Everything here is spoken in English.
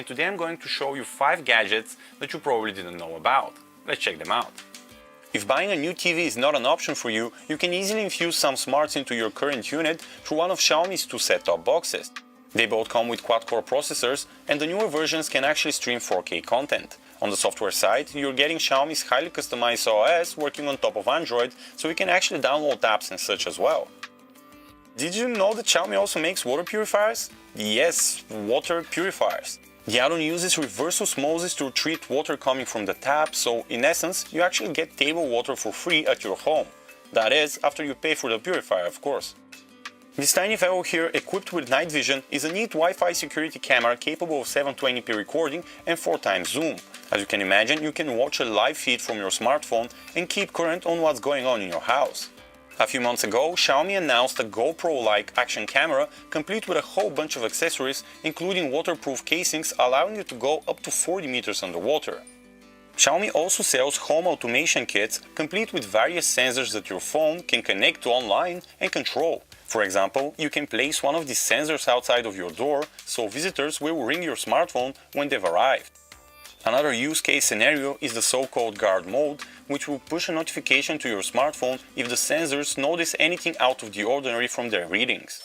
Today I'm going to show you 5 gadgets that you probably didn't know about. Let's check them out. If buying a new TV is not an option for you, you can easily infuse some smarts into your current unit through one of Xiaomi's 2 set-top boxes. They both come with quad-core processors, and the newer versions can actually stream 4K content. On the software side, you're getting Xiaomi's highly customized OS working on top of Android, so you can actually download apps and such as well. Did you know that Xiaomi also makes water purifiers? Yes, water purifiers. The add-on uses reverse osmosis to treat water coming from the tap, so in essence, you actually get table water for free at your home. That is, after you pay for the purifier, of course. This tiny fellow here, equipped with night vision, is a neat Wi-Fi security camera capable of 720p recording and 4x zoom. As you can imagine, you can watch a live feed from your smartphone and keep current on what's going on in your house. A few months ago, Xiaomi announced a GoPro-like action camera complete with a whole bunch of accessories, including waterproof casings allowing you to go up to 40 meters underwater. Xiaomi also sells home automation kits complete with various sensors that your phone can connect to online and control. For example, you can place one of these sensors outside of your door, so visitors will ring your smartphone when they've arrived. Another use case scenario is the so-called guard mode, which will push a notification to your smartphone if the sensors notice anything out of the ordinary from their readings.